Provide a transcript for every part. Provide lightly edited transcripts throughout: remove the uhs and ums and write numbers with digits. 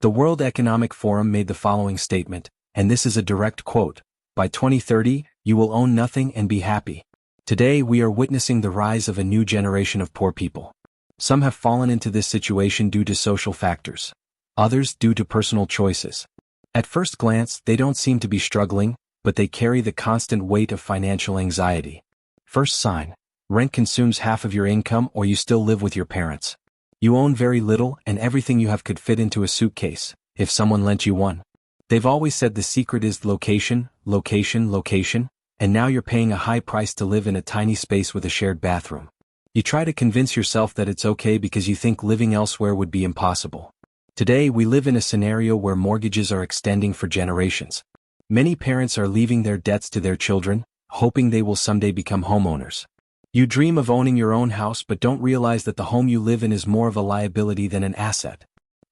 The World Economic Forum made the following statement, and this is a direct quote: "By 2030, you will own nothing and be happy." Today we are witnessing the rise of a new generation of poor people. Some have fallen into this situation due to social factors. Others due to personal choices. At first glance, they don't seem to be struggling, but they carry the constant weight of financial anxiety. First sign: rent consumes half of your income, or you still live with your parents. You own very little, and everything you have could fit into a suitcase, if someone lent you one. They've always said the secret is location, location, location, and now you're paying a high price to live in a tiny space with a shared bathroom. You try to convince yourself that it's okay because you think living elsewhere would be impossible. Today we live in a scenario where mortgages are extending for generations. Many parents are leaving their debts to their children, hoping they will someday become homeowners. You dream of owning your own house but don't realize that the home you live in is more of a liability than an asset.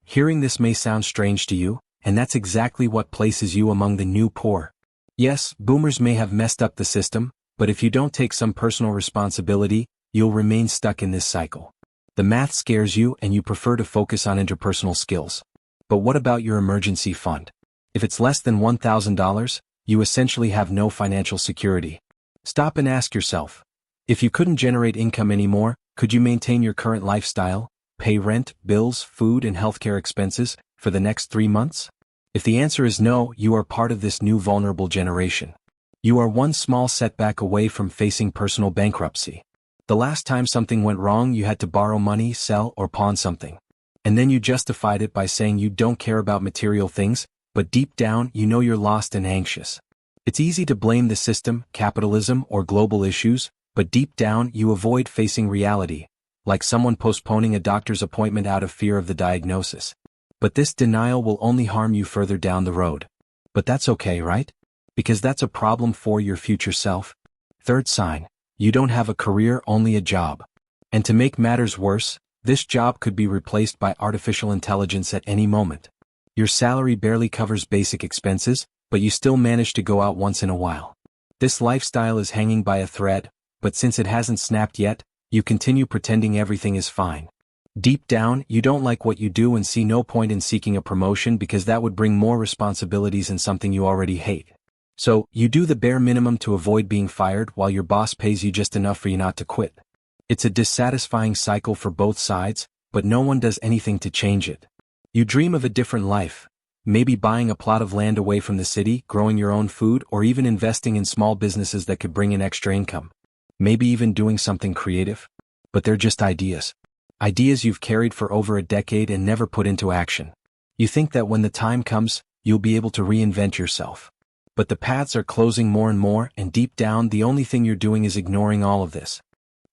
Hearing this may sound strange to you, and that's exactly what places you among the new poor. Yes, boomers may have messed up the system, but if you don't take some personal responsibility, you'll remain stuck in this cycle. The math scares you and you prefer to focus on interpersonal skills. But what about your emergency fund? If it's less than $1,000, you essentially have no financial security. Stop and ask yourself, if you couldn't generate income anymore, could you maintain your current lifestyle, pay rent, bills, food, and healthcare expenses for the next 3 months? If the answer is no, you are part of this new vulnerable generation. You are one small setback away from facing personal bankruptcy. The last time something went wrong, you had to borrow money, sell, or pawn something. And then you justified it by saying you don't care about material things, but deep down you know you're lost and anxious. It's easy to blame the system, capitalism, or global issues, but deep down you avoid facing reality, like someone postponing a doctor's appointment out of fear of the diagnosis. But this denial will only harm you further down the road. But that's okay, right? Because that's a problem for your future self. Third sign: you don't have a career, only a job. And to make matters worse, this job could be replaced by artificial intelligence at any moment. Your salary barely covers basic expenses, but you still manage to go out once in a while. This lifestyle is hanging by a thread, but since it hasn't snapped yet, you continue pretending everything is fine. Deep down, you don't like what you do and see no point in seeking a promotion because that would bring more responsibilities and something you already hate. So, you do the bare minimum to avoid being fired while your boss pays you just enough for you not to quit. It's a dissatisfying cycle for both sides, but no one does anything to change it. You dream of a different life, maybe buying a plot of land away from the city, growing your own food, or even investing in small businesses that could bring in extra income. Maybe even doing something creative. But they're just ideas. Ideas you've carried for over a decade and never put into action. You think that when the time comes, you'll be able to reinvent yourself. But the paths are closing more and more, and deep down the only thing you're doing is ignoring all of this.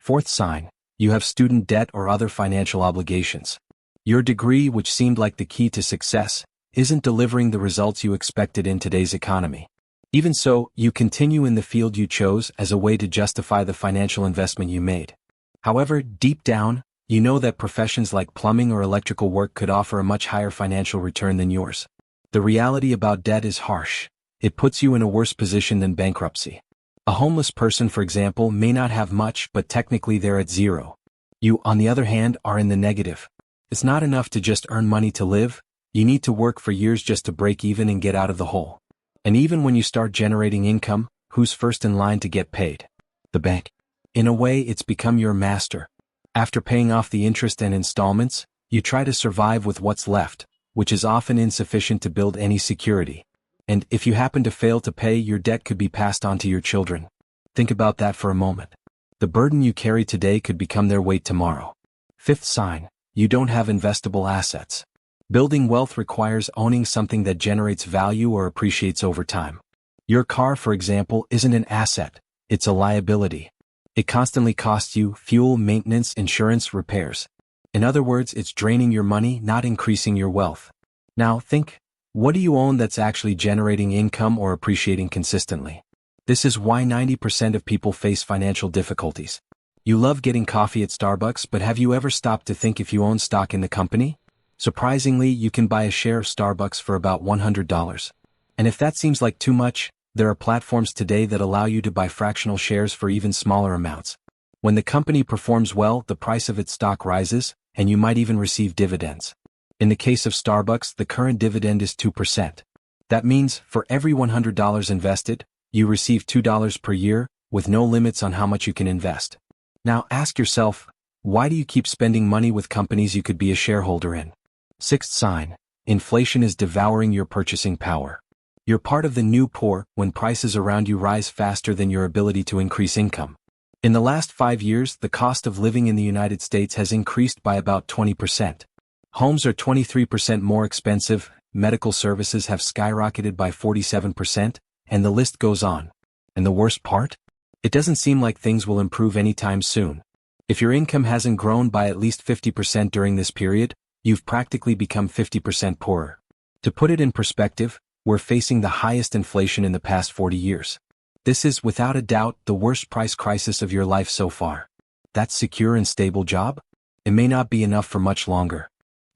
Fourth sign: you have student debt or other financial obligations. Your degree, which seemed like the key to success, isn't delivering the results you expected in today's economy. Even so, you continue in the field you chose as a way to justify the financial investment you made. However, deep down, you know that professions like plumbing or electrical work could offer a much higher financial return than yours. The reality about debt is harsh. It puts you in a worse position than bankruptcy. A homeless person, for example, may not have much, but technically they're at zero. You, on the other hand, are in the negative. It's not enough to just earn money to live. You need to work for years just to break even and get out of the hole. And even when you start generating income, who's first in line to get paid? The bank. In a way, it's become your master. After paying off the interest and installments, you try to survive with what's left, which is often insufficient to build any security. And if you happen to fail to pay, your debt could be passed on to your children. Think about that for a moment. The burden you carry today could become their weight tomorrow. Fifth sign: you don't have investable assets. Building wealth requires owning something that generates value or appreciates over time. Your car, for example, isn't an asset, it's a liability. It constantly costs you fuel, maintenance, insurance, repairs. In other words, it's draining your money, not increasing your wealth. Now think, what do you own that's actually generating income or appreciating consistently? This is why 90% of people face financial difficulties. You love getting coffee at Starbucks, but have you ever stopped to think if you own stock in the company? Surprisingly, you can buy a share of Starbucks for about $100. And if that seems like too much, there are platforms today that allow you to buy fractional shares for even smaller amounts. When the company performs well, the price of its stock rises, and you might even receive dividends. In the case of Starbucks, the current dividend is 2%. That means, for every $100 invested, you receive $2 per year, with no limits on how much you can invest. Now ask yourself, why do you keep spending money with companies you could be a shareholder in? Sixth sign: inflation is devouring your purchasing power. You're part of the new poor when prices around you rise faster than your ability to increase income. In the last 5 years, the cost of living in the United States has increased by about 20%. Homes are 23% more expensive, medical services have skyrocketed by 47%, and the list goes on. And the worst part? It doesn't seem like things will improve anytime soon. If your income hasn't grown by at least 50% during this period, you've practically become 50% poorer. To put it in perspective, we're facing the highest inflation in the past 40 years. This is, without a doubt, the worst price crisis of your life so far. That secure and stable job? It may not be enough for much longer.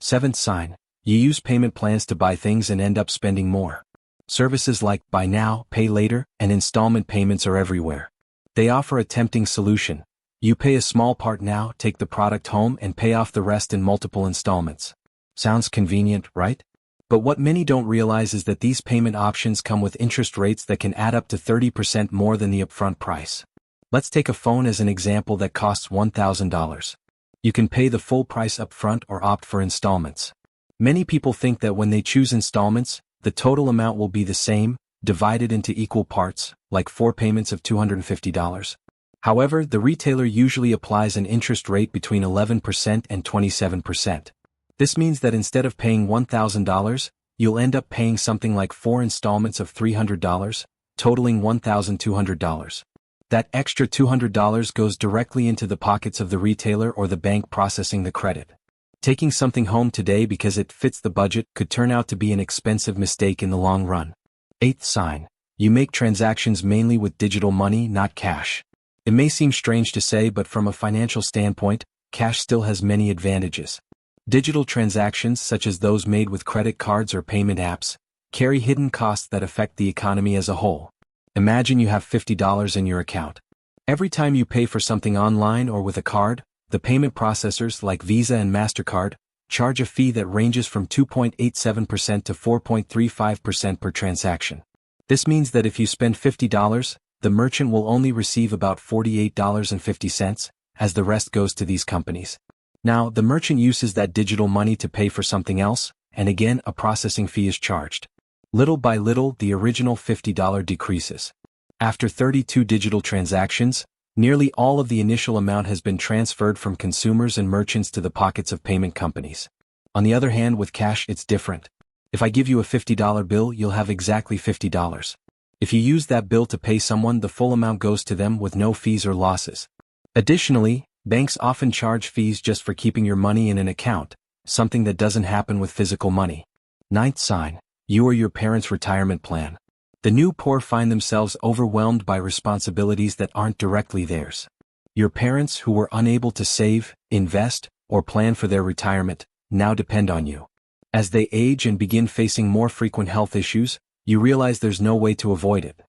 Seventh sign: you use payment plans to buy things and end up spending more. Services like buy now, pay later, and installment payments are everywhere. They offer a tempting solution. You pay a small part now, take the product home, and pay off the rest in multiple installments. Sounds convenient, right? But what many don't realize is that these payment options come with interest rates that can add up to 30% more than the upfront price. Let's take a phone as an example that costs $1,000. You can pay the full price upfront or opt for installments. Many people think that when they choose installments, the total amount will be the same, divided into equal parts, like 4 payments of $250. However, the retailer usually applies an interest rate between 11% and 27%. This means that instead of paying $1,000, you'll end up paying something like 4 installments of $300, totaling $1,200. That extra $200 goes directly into the pockets of the retailer or the bank processing the credit. Taking something home today because it fits the budget could turn out to be an expensive mistake in the long run. Eighth sign: you make transactions mainly with digital money, not cash. It may seem strange to say, but from a financial standpoint, cash still has many advantages. Digital transactions, such as those made with credit cards or payment apps, carry hidden costs that affect the economy as a whole. Imagine you have $50 in your account. Every time you pay for something online or with a card, the payment processors like Visa and MasterCard charge a fee that ranges from 2.87% to 4.35% per transaction. This means that if you spend $50, the merchant will only receive about $48.50, as the rest goes to these companies. Now, the merchant uses that digital money to pay for something else, and again a processing fee is charged. Little by little, the original $50 decreases. After 32 digital transactions, nearly all of the initial amount has been transferred from consumers and merchants to the pockets of payment companies. On the other hand, with cash, it's different. If I give you a $50 bill, you'll have exactly $50. If you use that bill to pay someone, the full amount goes to them with no fees or losses. Additionally, banks often charge fees just for keeping your money in an account, something that doesn't happen with physical money. Ninth sign: you are your parents' retirement plan. The new poor find themselves overwhelmed by responsibilities that aren't directly theirs. Your parents, who were unable to save, invest, or plan for their retirement, now depend on you. As they age and begin facing more frequent health issues, you realize there's no way to avoid it.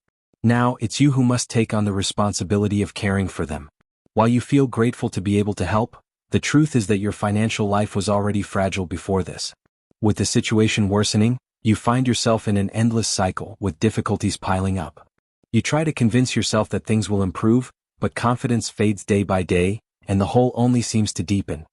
Now, it's you who must take on the responsibility of caring for them. While you feel grateful to be able to help, the truth is that your financial life was already fragile before this. With the situation worsening, you find yourself in an endless cycle with difficulties piling up. You try to convince yourself that things will improve, but confidence fades day by day, and the hole only seems to deepen.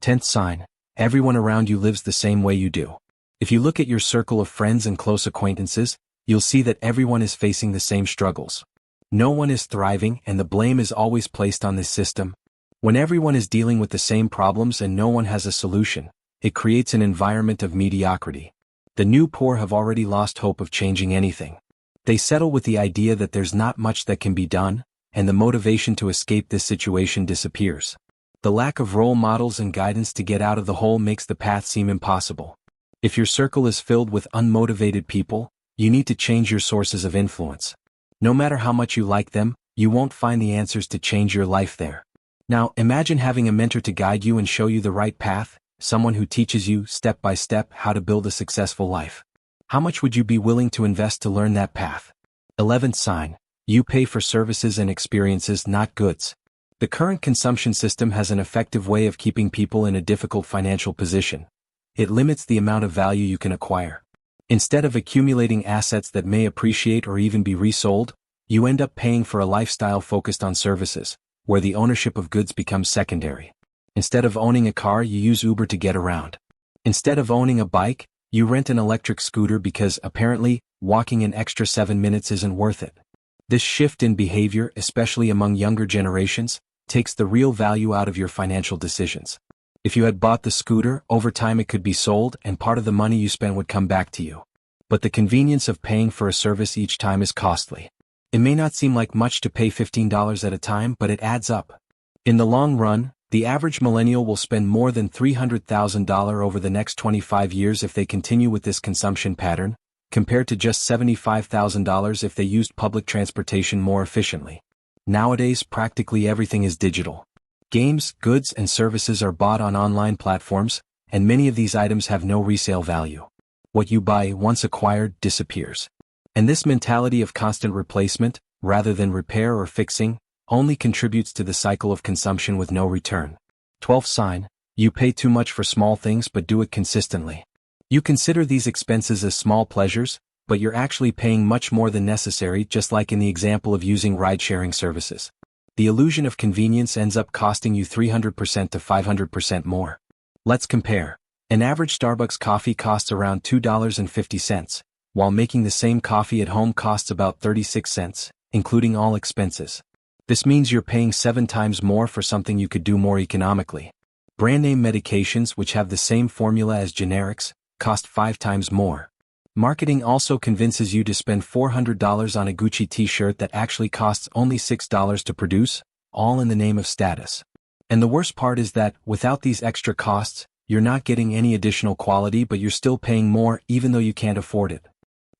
10th sign: everyone around you lives the same way you do. If you look at your circle of friends and close acquaintances, you'll see that everyone is facing the same struggles. No one is thriving, and the blame is always placed on this system. When everyone is dealing with the same problems and no one has a solution, it creates an environment of mediocrity. The new poor have already lost hope of changing anything. They settle with the idea that there's not much that can be done, and the motivation to escape this situation disappears. The lack of role models and guidance to get out of the hole makes the path seem impossible. If your circle is filled with unmotivated people, you need to change your sources of influence. No matter how much you like them, you won't find the answers to change your life there. Now, imagine having a mentor to guide you and show you the right path, someone who teaches you, step by step, how to build a successful life. How much would you be willing to invest to learn that path? 11th sign: you pay for services and experiences, not goods. The current consumption system has an effective way of keeping people in a difficult financial position. it limits the amount of value you can acquire. Instead of accumulating assets that may appreciate or even be resold, you end up paying for a lifestyle focused on services, where the ownership of goods becomes secondary. Instead of owning a car, you use Uber to get around. Instead of owning a bike, you rent an electric scooter because, apparently, walking an extra 7 minutes isn't worth it. This shift in behavior, especially among younger generations, takes the real value out of your financial decisions. If you had bought the scooter, over time it could be sold and part of the money you spent would come back to you. But the convenience of paying for a service each time is costly. It may not seem like much to pay $15 at a time, but it adds up. In the long run, the average millennial will spend more than $300,000 over the next 25 years if they continue with this consumption pattern, compared to just $75,000 if they used public transportation more efficiently. Nowadays, practically everything is digital. Games, goods, and services are bought on online platforms, and many of these items have no resale value. What you buy, once acquired, disappears. And this mentality of constant replacement, rather than repair or fixing, only contributes to the cycle of consumption with no return. 12th sign: you pay too much for small things but do it consistently. You consider these expenses as small pleasures, but you're actually paying much more than necessary, just like in the example of using ride-sharing services. The illusion of convenience ends up costing you 300% to 500% more. Let's compare. An average Starbucks coffee costs around $2.50, while making the same coffee at home costs about 36 cents, including all expenses. This means you're paying 7 times more for something you could do more economically. Brand name medications, which have the same formula as generics, cost 5 times more. Marketing also convinces you to spend $400 on a Gucci t-shirt that actually costs only $6 to produce, all in the name of status. And the worst part is that, without these extra costs, you're not getting any additional quality, but you're still paying more even though you can't afford it.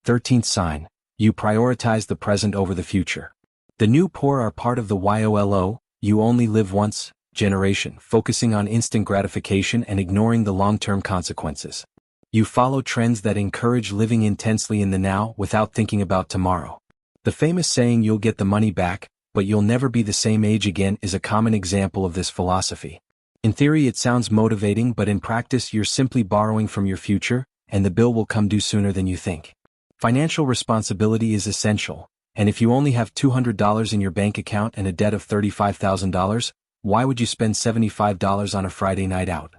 13th sign: you prioritize the present over the future. The new poor are part of the YOLO, you only live once, generation, focusing on instant gratification and ignoring the long-term consequences. You follow trends that encourage living intensely in the now without thinking about tomorrow. The famous saying, "You'll get the money back, but you'll never be the same age again," is a common example of this philosophy. In theory it sounds motivating, but in practice you're simply borrowing from your future, and the bill will come due sooner than you think. Financial responsibility is essential, and if you only have $200 in your bank account and a debt of $35,000, why would you spend $75 on a Friday night out?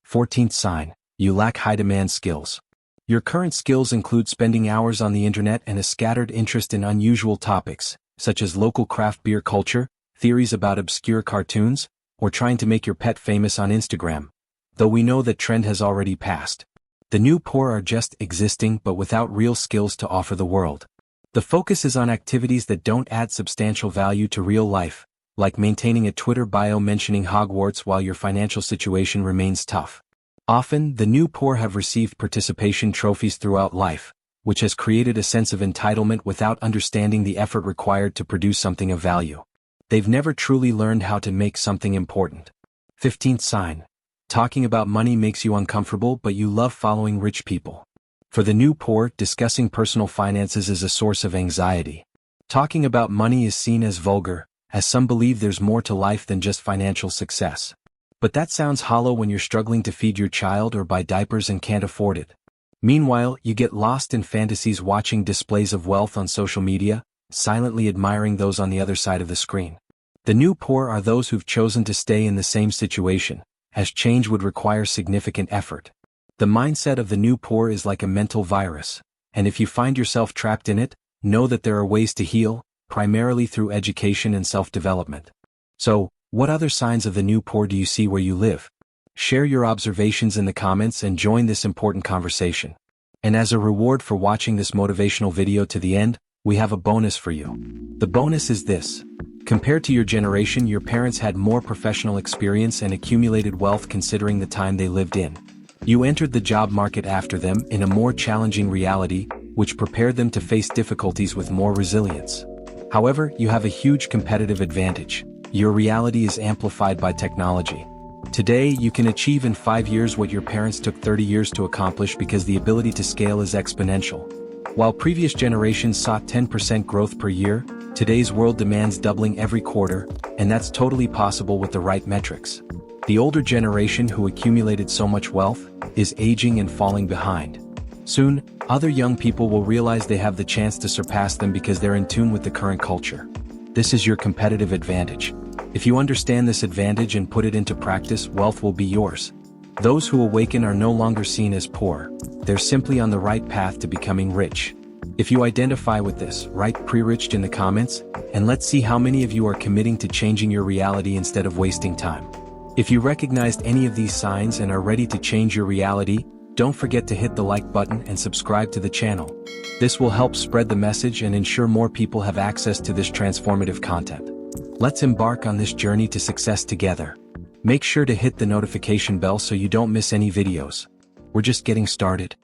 14th sign: you lack high-demand skills. Your current skills include spending hours on the internet and a scattered interest in unusual topics, such as local craft beer culture, theories about obscure cartoons, or trying to make your pet famous on Instagram, though we know that trend has already passed. The new poor are just existing but without real skills to offer the world. The focus is on activities that don't add substantial value to real life, like maintaining a Twitter bio mentioning Hogwarts while your financial situation remains tough. Often, the new poor have received participation trophies throughout life, which has created a sense of entitlement without understanding the effort required to produce something of value. They've never truly learned how to make something important. 15th sign: talking about money makes you uncomfortable, but you love following rich people. For the new poor, discussing personal finances is a source of anxiety. Talking about money is seen as vulgar, as some believe there's more to life than just financial success. But that sounds hollow when you're struggling to feed your child or buy diapers and can't afford it. Meanwhile, you get lost in fantasies watching displays of wealth on social media, silently admiring those on the other side of the screen. The new poor are those who've chosen to stay in the same situation, as change would require significant effort. The mindset of the new poor is like a mental virus, and if you find yourself trapped in it, know that there are ways to heal, primarily through education and self-development. So, what other signs of the new poor do you see where you live? Share your observations in the comments and join this important conversation. And as a reward for watching this motivational video to the end, we have a bonus for you. The bonus is this. Compared to your generation, your parents had more professional experience and accumulated wealth considering the time they lived in. You entered the job market after them in a more challenging reality, which prepared them to face difficulties with more resilience. However, you have a huge competitive advantage. Your reality is amplified by technology. Today, you can achieve in 5 years what your parents took 30 years to accomplish because the ability to scale is exponential. While previous generations saw 10% growth per year, today's world demands doubling every quarter, and that's totally possible with the right metrics. The older generation who accumulated so much wealth is aging and falling behind. Soon, other young people will realize they have the chance to surpass them because they're in tune with the current culture. This is your competitive advantage. If you understand this advantage and put it into practice, wealth will be yours. Those who awaken are no longer seen as poor. They're simply on the right path to becoming rich. If you identify with this, write "pre-rich" in the comments, and let's see how many of you are committing to changing your reality instead of wasting time. If you recognized any of these signs and are ready to change your reality, don't forget to hit the like button and subscribe to the channel. This will help spread the message and ensure more people have access to this transformative content. Let's embark on this journey to success together. Make sure to hit the notification bell so you don't miss any videos. We're just getting started.